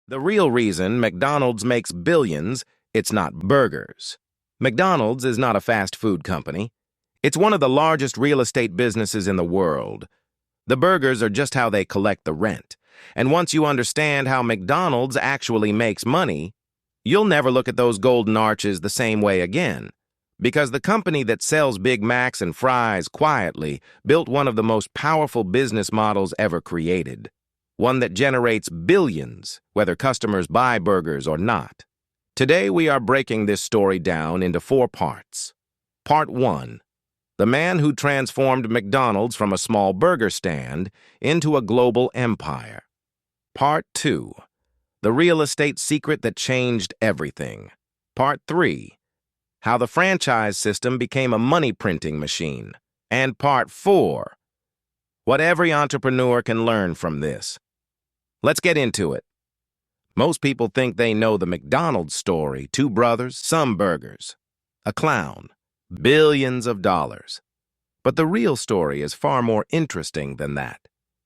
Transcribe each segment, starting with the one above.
The real reason McDonald's makes billions, it's not burgers. McDonald's is not a fast food company. It's one of the largest real estate businesses in the world. The burgers are just how they collect the rent. And once you understand how McDonald's actually makes money, you'll never look at those golden arches the same way again. Because the company that sells Big Macs and fries quietly built one of the most powerful business models ever created. One that generates billions, whether customers buy burgers or not. Today we are breaking this story down into 4 parts. Part 1. The man who transformed McDonald's from a small burger stand into a global empire. Part 2. The real estate secret that changed everything. Part 3. How the franchise system became a money-printing machine. And Part 4. What every entrepreneur can learn from this. Let's get into it. Most people think they know the McDonald's story: 2 brothers, some burgers, a clown, billions of dollars. But the real story is far more interesting than that.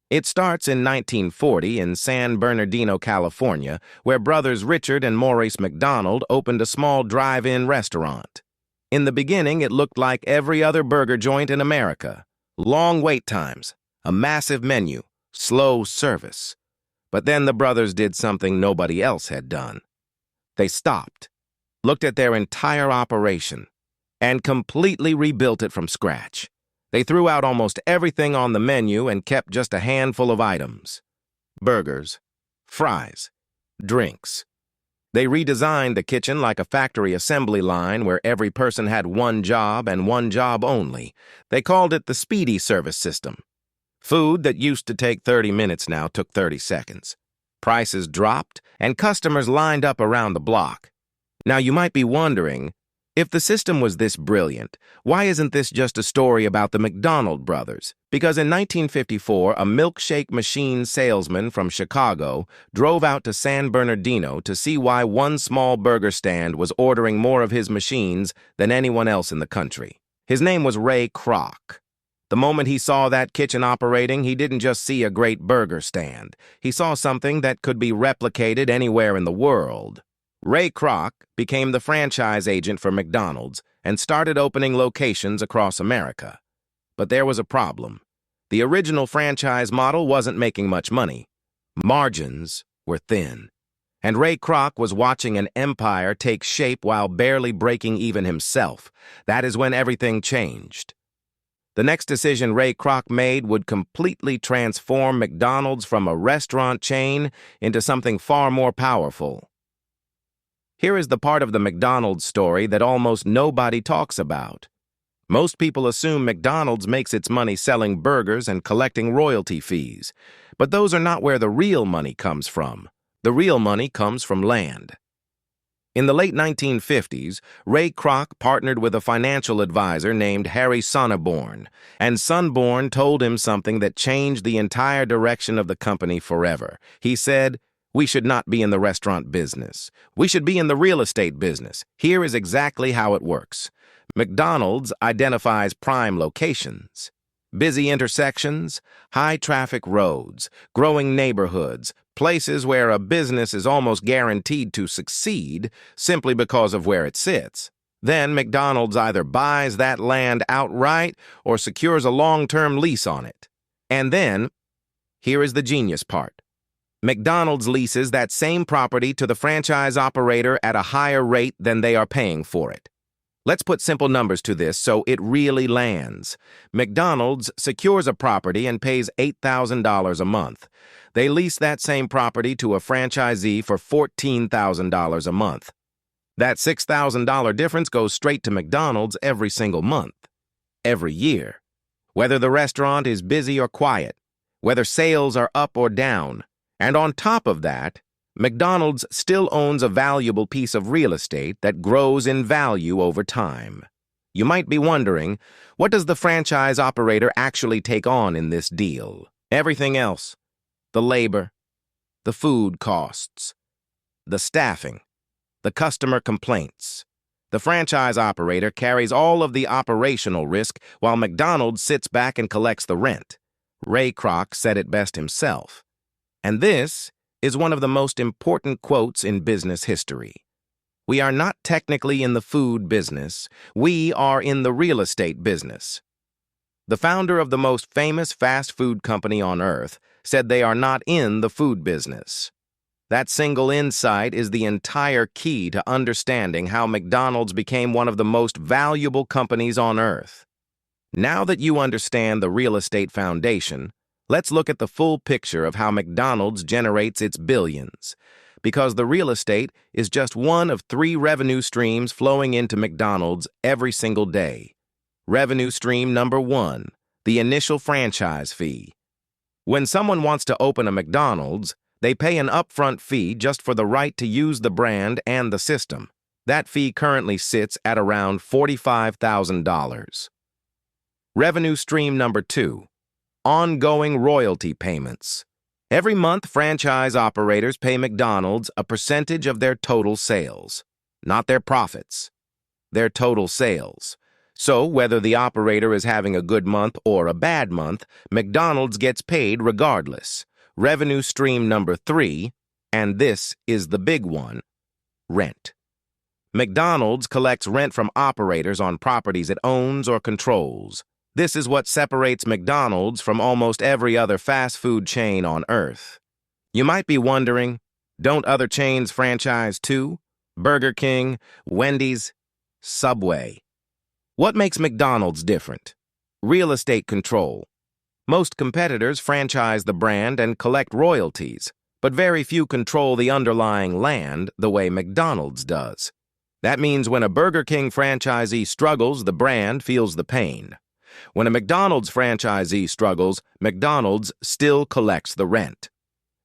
It starts in 1940 in San Bernardino, California, where brothers Richard and Maurice McDonald opened a small drive-in restaurant. In the beginning, it looked like every other burger joint in America. Long wait times, a massive menu, slow service. But then the brothers did something nobody else had done. They stopped, looked at their entire operation, and completely rebuilt it from scratch. They threw out almost everything on the menu and kept just a handful of items. Burgers, fries, drinks. They redesigned the kitchen like a factory assembly line where every person had one job and one job only. They called it the speedy service system. Food that used to take 30 minutes now took 30 seconds. Prices dropped, and customers lined up around the block. Now you might be wondering, if the system was this brilliant, why isn't this just a story about the McDonald brothers? Because in 1954, a milkshake machine salesman from Chicago drove out to San Bernardino to see why one small burger stand was ordering more of his machines than anyone else in the country. His name was Ray Kroc. The moment he saw that kitchen operating, he didn't just see a great burger stand. He saw something that could be replicated anywhere in the world. Ray Kroc became the franchise agent for McDonald's and started opening locations across America. But there was a problem. The original franchise model wasn't making much money. Margins were thin. And Ray Kroc was watching an empire take shape while barely breaking even himself. That is when everything changed. The next decision Ray Kroc made would completely transform McDonald's from a restaurant chain into something far more powerful. Here is the part of the McDonald's story that almost nobody talks about. Most people assume McDonald's makes its money selling burgers and collecting royalty fees. But those are not where the real money comes from. The real money comes from land. In the late 1950s, Ray Kroc partnered with a financial advisor named Harry Sonneborn, and Sonneborn told him something that changed the entire direction of the company forever. He said, "We should not be in the restaurant business. We should be in the real estate business. Here is exactly how it works. McDonald's identifies prime locations. Busy intersections, high-traffic roads, growing neighborhoods, places where a business is almost guaranteed to succeed simply because of where it sits. Then McDonald's either buys that land outright or secures a long-term lease on it. And then, here is the genius part. McDonald's leases that same property to the franchise operator at a higher rate than they are paying for it. Let's put simple numbers to this so it really lands. McDonald's secures a property and pays $8,000 a month. They lease that same property to a franchisee for $14,000 a month. That $6,000 difference goes straight to McDonald's every single month, every year. Whether the restaurant is busy or quiet, whether sales are up or down. And on top of that, McDonald's still owns a valuable piece of real estate that grows in value over time. You might be wondering, what does the franchise operator actually take on in this deal? Everything else. The labor, the food costs, the staffing, the customer complaints. The franchise operator carries all of the operational risk while McDonald's sits back and collects the rent. Ray Kroc said it best himself. And this is one of the most important quotes in business history. We are not technically in the food business, we are in the real estate business. The founder of the most famous fast food company on earth said they are not in the food business. That single insight is the entire key to understanding how McDonald's became one of the most valuable companies on earth. Now that you understand the real estate foundation, let's look at the full picture of how McDonald's generates its billions. Because the real estate is just one of 3 revenue streams flowing into McDonald's every single day. Revenue stream number 1, the initial franchise fee. When someone wants to open a McDonald's, they pay an upfront fee just for the right to use the brand and the system. That fee currently sits at around $45,000. Revenue stream number 2, ongoing royalty payments. Every month, franchise operators pay McDonald's a percentage of their total sales, not their profits, their total sales. So, whether the operator is having a good month or a bad month, McDonald's gets paid regardless. Revenue stream number 3, and this is the big one, rent. McDonald's collects rent from operators on properties it owns or controls. This is what separates McDonald's from almost every other fast food chain on earth. You might be wondering, don't other chains franchise too? Burger King, Wendy's, Subway. What makes McDonald's different? Real estate control. Most competitors franchise the brand and collect royalties, but very few control the underlying land the way McDonald's does. That means when a Burger King franchisee struggles, the brand feels the pain. When a McDonald's franchisee struggles, McDonald's still collects the rent.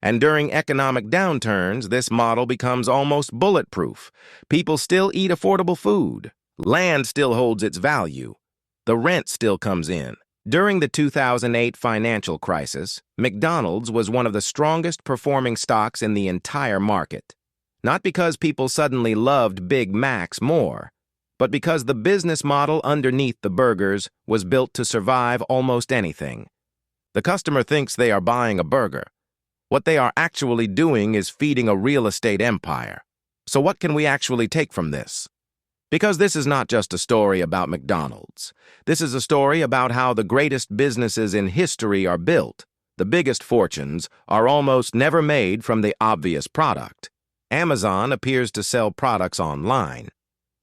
And during economic downturns, this model becomes almost bulletproof. People still eat affordable food. Land still holds its value. The rent still comes in. During the 2008 financial crisis, McDonald's was one of the strongest performing stocks in the entire market. Not because people suddenly loved Big Macs more, but because the business model underneath the burgers was built to survive almost anything. The customer thinks they are buying a burger. What they are actually doing is feeding a real estate empire. So what can we actually take from this? Because this is not just a story about McDonald's. This is a story about how the greatest businesses in history are built. The biggest fortunes are almost never made from the obvious product. Amazon appears to sell products online.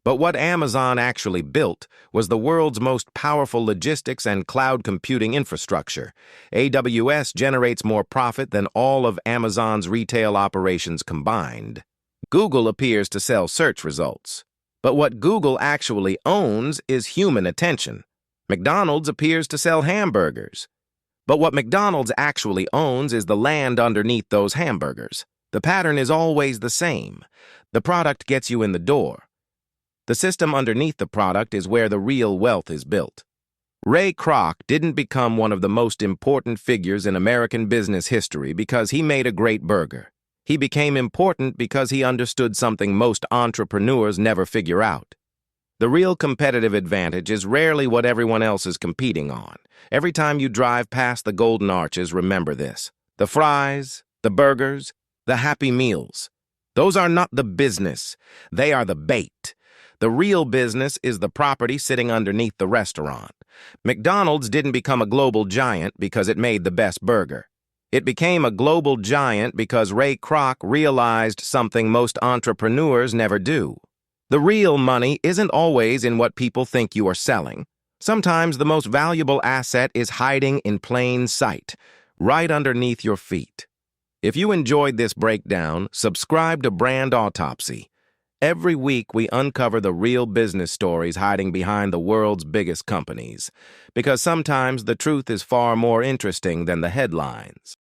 But what Amazon actually built was the world's most powerful logistics and cloud computing infrastructure. AWS generates more profit than all of Amazon's retail operations combined. Google appears to sell search results. But what Google actually owns is human attention. McDonald's appears to sell hamburgers. But what McDonald's actually owns is the land underneath those hamburgers. The pattern is always the same. The product gets you in the door. The system underneath the product is where the real wealth is built. Ray Kroc didn't become one of the most important figures in American business history because he made a great burger. He became important because he understood something most entrepreneurs never figure out. The real competitive advantage is rarely what everyone else is competing on. Every time you drive past the Golden Arches, remember this. The fries, the burgers, the Happy Meals. Those are not the business. They are the bait. The real business is the property sitting underneath the restaurant. McDonald's didn't become a global giant because it made the best burger. It became a global giant because Ray Kroc realized something most entrepreneurs never do. The real money isn't always in what people think you are selling. Sometimes the most valuable asset is hiding in plain sight, right underneath your feet. If you enjoyed this breakdown, subscribe to Brand Autopsy. Every week, we uncover the real business stories hiding behind the world's biggest companies, because sometimes the truth is far more interesting than the headlines.